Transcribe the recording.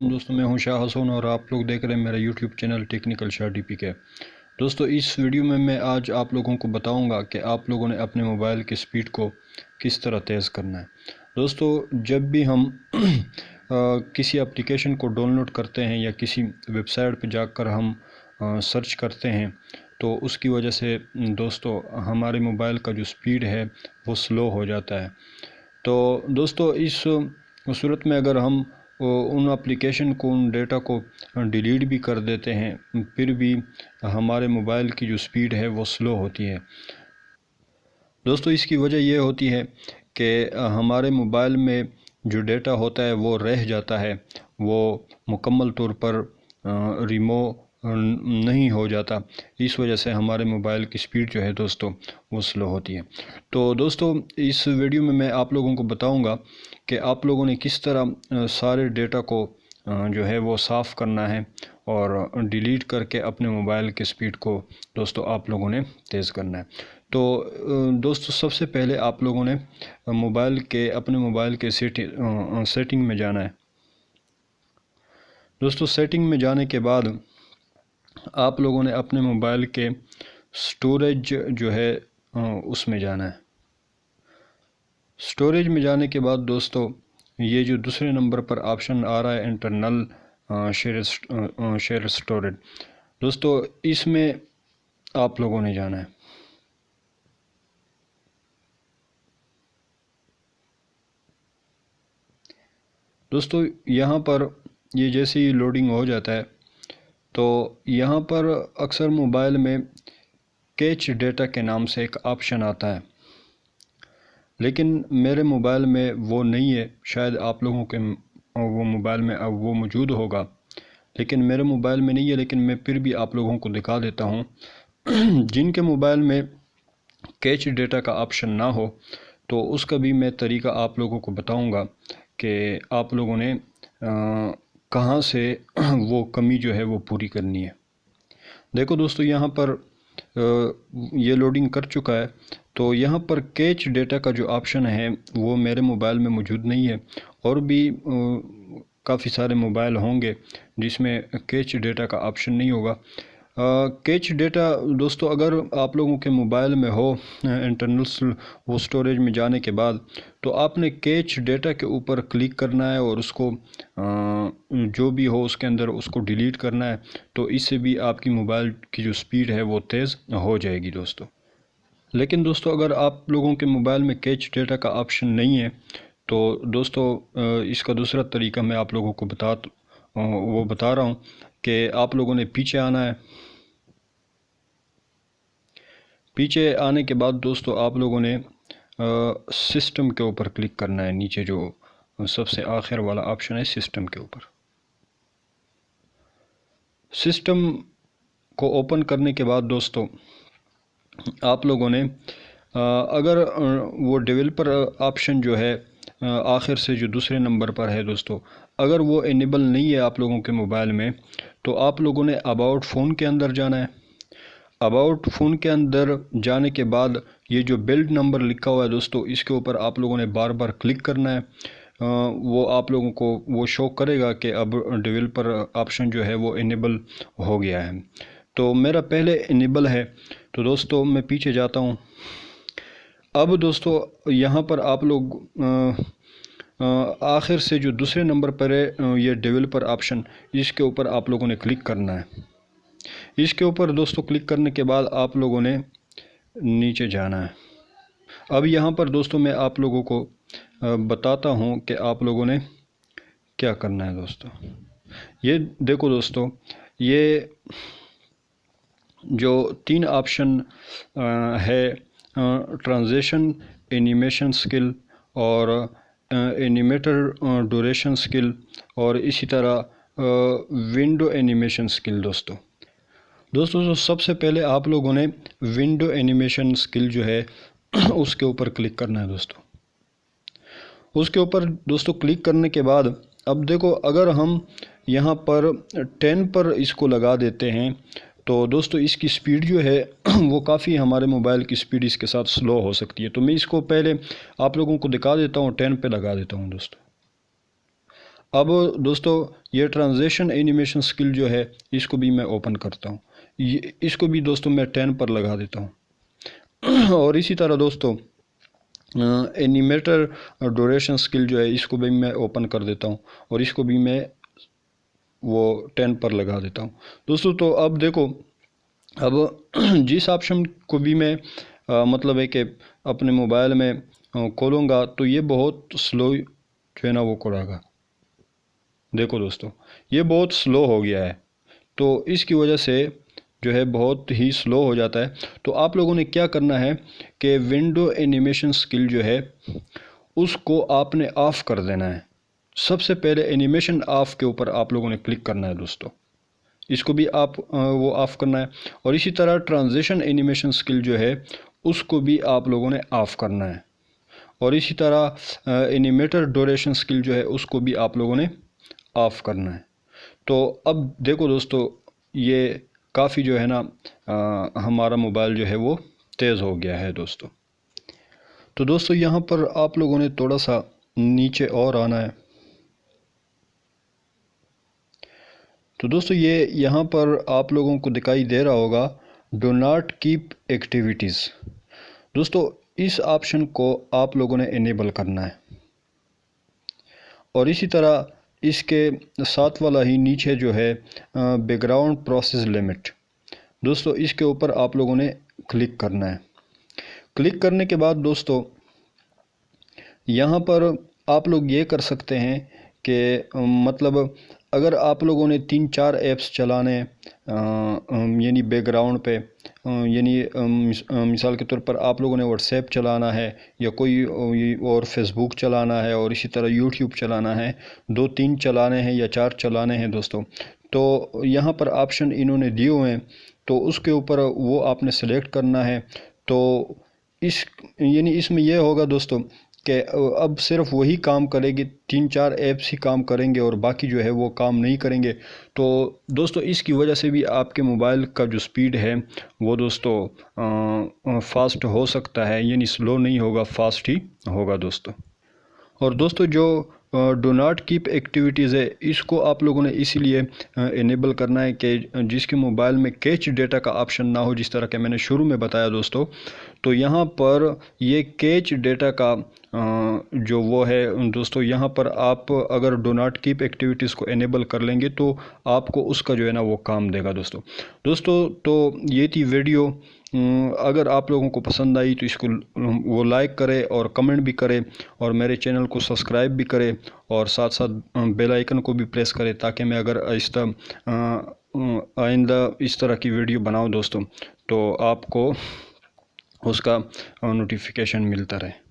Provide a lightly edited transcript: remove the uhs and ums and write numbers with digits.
دوستوں میں ہوں شاہ حسن اور آپ لوگ دیکھ رہے ہیں میرا یوٹیوب چینل ٹیکنیکل شاہ ڈی پی کے۔ دوستو اس ویڈیو میں آج آپ لوگوں کو بتاؤں گا کہ آپ لوگوں نے اپنے موبائل کی سپیڈ کو کس طرح تیز کرنا ہے۔ دوستو جب بھی ہم کسی اپلیکیشن کو ڈاؤن لوڈ کرتے ہیں یا کسی ویب سائٹ پہ جا کر ہم سرچ کرتے ہیں تو اس کی وجہ سے دوستو ہمارے موبائل کا جو سپیڈ ہے وہ سلو ہو جاتا ہے۔ تو دوستو اس صورت میں اگر ہم ان اپلیکیشن کو ان ڈیٹا کو ڈیلیٹ بھی کر دیتے ہیں پھر بھی ہمارے موبائل کی جو سپیڈ ہے وہ سلو ہوتی ہے۔ دوستو اس کی وجہ یہ ہوتی ہے کہ ہمارے موبائل میں جو ڈیٹا ہوتا ہے وہ رہ جاتا ہے، وہ مکمل طور پر ریمو نہیں ہو جاتا، اس وجہ سے ہمارے موبائل کی سپیڈ جو ہے دوستو وہ سلو ہوتی ہے۔ تو دوستو اس ویڈیو میں آپ لوگوں کو بتاؤں گا کہ آپ لوگوں نے کس طرح سارے ڈیٹا کو جو ہے وہ صاف کرنا ہے اور ڈیلیٹ کر کے اپنے موبائل کے سپیڈ کو دوستو آپ لوگوں نے تیز کرنا ہے۔ تو دوستو سب سے پہلے آپ لوگوں نے اپنے موبائل کے سیٹنگ میں جانا ہے۔ دوستو سیٹنگ میں جانے کے بعد آپ لوگوں نے اپنے موبائل کے سٹوریج جو ہے اس میں جانا ہے۔ سٹوریج میں جانے کے بعد دوستو یہ جو دوسرے نمبر پر آپشن آ رہا ہے انٹرنل شیئر سٹوریج، دوستو اس میں آپ لوگوں نے جانا ہے۔ دوستو یہاں پر یہ جیسے ہی لوڈنگ ہو جاتا ہے تو یہاں پر اکثر موبائل میں کیچ ڈیٹا کے نام سے ایک آپشن آتا ہے، لیکن میرے موبائل میں وہ نہیں ہے، شاید آپ لوگوں کے وہ موبائل میں اب وہ موجود ہوگا، لیکن میرے موبائل میں نہیں ہے، لیکن میں پھر بھی آپ لوگوں کو دکھا دیتا ہوں۔ جن کے موبائل میں کیچ ڈیٹا کا آپشن نہ ہو تو اس کا بھی میں طریقہ آپ لوگوں کو بتاؤں گا کہ آپ لوگوں نے کہاں سے وہ کمی جو ہے وہ پوری کرنی ہے۔ دیکھو دوستو یہاں پر یہ لوڈنگ کر چکا ہے، تو یہاں پر کیچ ڈیٹا کا جو آپشن ہے وہ میرے موبائل میں موجود نہیں ہے، اور بھی کافی سارے موبائل ہوں گے جس میں کیچ ڈیٹا کا آپشن نہیں ہوگا۔ کیچ ڈیٹا دوستو اگر آپ لوگوں کے موبائل میں ہو انٹرنل وہ سٹوریج میں جانے کے بعد تو آپ نے کیچ ڈیٹا کے اوپر کلک کرنا ہے اور اس کو جو بھی ہو اس کے اندر اس کو ڈیلیٹ کرنا ہے، تو اس سے بھی آپ کی موبائل کی جو سپیڈ ہے وہ تیز ہو جائے گی دوستو۔ لیکن دوستو اگر آپ لوگوں کے موبائل میں کیچ ڈیٹا کا آپشن نہیں ہے تو دوستو اس کا دوسرا طریقہ میں آپ لوگوں کو بتا رہا ہوں کہ آپ لوگوں نے پیچھے آنا ہے۔ پیچھے آنے کے بعد دوستو آپ لوگوں نے سسٹم کے اوپر کلک کرنا ہے، نیچے جو سب سے آخر والا آپشن ہے سسٹم کے اوپر۔ سسٹم کو اوپن کرنے کے بعد دوستو آپ لوگوں نے اگر وہ ڈیولپر آپشن جو ہے آخر سے جو دوسرے نمبر پر ہے دوستو، اگر وہ انیبل نہیں ہے آپ لوگوں کے موبائل میں تو آپ لوگوں نے اباؤٹ فون کے اندر جانا ہے۔ اباؤٹ فون کے اندر جانے کے بعد یہ جو بلڈ نمبر لکھا ہوا ہے دوستو اس کے اوپر آپ لوگوں نے بار بار کلک کرنا ہے، وہ آپ لوگوں کو وہ شو کرے گا کہ اب ڈیولپر آپشن جو ہے وہ انیبل ہو گیا ہے۔ تو میرا پہلے انیبل ہے تو دوستو میں پیچھے جاتا ہوں۔ اب دوستو یہاں پر آپ لوگ آخر سے جو دوسرے نمبر پر ہے یہ ڈیولپر آپشن، اس کے اوپر آپ لوگوں نے کلک کرنا ہے۔ اس کے اوپر دوستو کلک کرنے کے بعد آپ لوگوں نے نیچے جانا ہے۔ اب یہاں پر دوستو میں آپ لوگوں کو بتاتا ہوں کہ آپ لوگوں نے کیا کرنا ہے دوستو۔ یہ دیکھو دوستو یہ جو 3 آپشن ہے ٹرانزیشن، اینیمیشن سکل اور اینیمیٹر ڈوریشن سکل اور اسی طرح ونڈو اینیمیشن سکل دوستو سب سے پہلے آپ لوگوں نے ونڈو اینیمیشن سکل جو ہے اس کے اوپر کلک کرنا ہے دوستو۔ اس کے اوپر دوستو کلک کرنے کے بعد اب دیکھو اگر ہم یہاں پر 10 پر اس کو لگا دیتے ہیں تو دوستو اس کی سپیڈ جو ہے وہ کافی ہمارے موبائل کی سپیڈ اس کے ساتھ سلو ہو سکتی ہے، تو میں اس کو پہلے آپ لوگوں کو دکھا دیتا ہوں، 10 پہ لگا دیتا ہوں دوستو۔ اب دوستو یہ ٹرانزیشن اینیمیشن سکل جو ہے اس کو بھی میں اوپن کرتا ہوں، اس کو بھی دوستو میں 10 پر لگا دیتا ہوں اور اسی طرح دوستو اینیمیٹر ڈوریشن سکل جو ہے اس کو بھی میں اوپن کر دیتا ہوں اور اس کو بھی میں وہ 10 پر لگا دیتا ہوں دوستو۔ تو اب دیکھو، اب جس آپشن کو بھی میں مطلب ہے کہ اپنے موبائل میں کھولوں گا تو یہ بہت سلو جو ہے نا وہ کھلے گا۔ دیکھو دوستو یہ بہت سلو ہو گیا ہے، تو اس کی وجہ سے جو ہے بہت ہی سلو ہو جاتا ہے۔ تو آپ لوگوں نے کیا کرنا ہے کہ ونڈو اینیمیشن سکل جو ہے اس کو آپ نے آف کر دینا ہے۔ سب سے پہلے اینیمیشن آف کے اوپر آپ لوگوں نے کلک کرنا ہے دوستو، اس کو بھی آپ وہ آف کرنا ہے، اور اسی طرح ٹرانزیشن اینیمیشن سکل جو ہے اس کو بھی آپ لوگوں نے آف کرنا ہے، اور اسی طرح اینیمیٹر ڈوریشن سکل جو ہے اس کو بھی آپ لوگوں نے آف کرنا ہے۔ تو اب دیکھو دوستو یہ کافی جو ہے نا ہمارا موبائل جو ہے وہ تیز ہو گیا ہے دوستو۔ تو دوستو یہاں پر آپ لوگوں نے تھوڑا سا نیچے اور آنا ہے۔ تو دوستو یہ یہاں پر آپ لوگوں کو دکھائی دے رہا ہوگا ڈو ناٹ کیپ ایکٹیویٹیز۔ دوستو اس آپشن کو آپ لوگوں نے انیبل کرنا ہے، اور اسی طرح اس کے ساتھ والا ہی نیچے جو ہے بیک گراؤنڈ پروسیس لمٹ، دوستو اس کے اوپر آپ لوگوں نے کلک کرنا ہے۔ کلک کرنے کے بعد دوستو یہاں پر آپ لوگ یہ کر سکتے ہیں کہ مطلب اگر آپ لوگوں نے 3-4 ایپس چلانے یعنی بیک گراؤنڈ پہ، یعنی مثال کے طور پر آپ لوگوں نے واٹس ایپ چلانا ہے یا کوئی اور فیس بک چلانا ہے اور اسی طرح یوٹیوب چلانا ہے، 2-3 چلانے ہیں یا 4 چلانے ہیں دوستو، تو یہاں پر آپشن انہوں نے دیے ہوئے ہیں، تو اس کے اوپر وہ آپ نے سلیکٹ کرنا ہے۔ تو اس میں یہ ہوگا دوستو کہ اب صرف وہی کام کرے گی، 3-4 ایپس ہی کام کریں گے اور باقی جو ہے وہ کام نہیں کریں گے۔ تو دوستو اس کی وجہ سے بھی آپ کے موبائل کا جو سپیڈ ہے وہ دوستو فاسٹ ہو سکتا ہے، یعنی سلو نہیں ہوگا، فاسٹ ہی ہوگا دوستو۔ اور دوستو جو ڈو ناٹ کیپ ایکٹیویٹیز ہے اس کو آپ لوگوں نے اسی لیے انیبل کرنا ہے کہ جس کے موبائل میں کیچ ڈیٹا کا آپشن نہ ہو، جس طرح کہ میں نے شروع میں بتایا دوستو۔ تو یہاں پر یہ کیچ ڈیٹا کا جو وہ ہے دوستو، یہاں پر آپ اگر ڈو ناٹ کیپ ایکٹیویٹیز کو انیبل کر لیں گے تو آپ کو اس کا جو ہے نا وہ کام دے گا دوستو۔ تو یہ تھی ویڈیو، اگر آپ لوگوں کو پسند آئی تو اس کو وہ لائک کرے اور کمنٹ بھی کرے، اور میرے چینل کو سبسکرائب بھی کرے، اور ساتھ ساتھ بیل آئیکن کو بھی پریس کرے، تاکہ میں اگر آئندہ اس طرح کی ویڈیو بناؤں دوستو تو آپ کو اس کا نوٹیفیکیشن ملتا رہے۔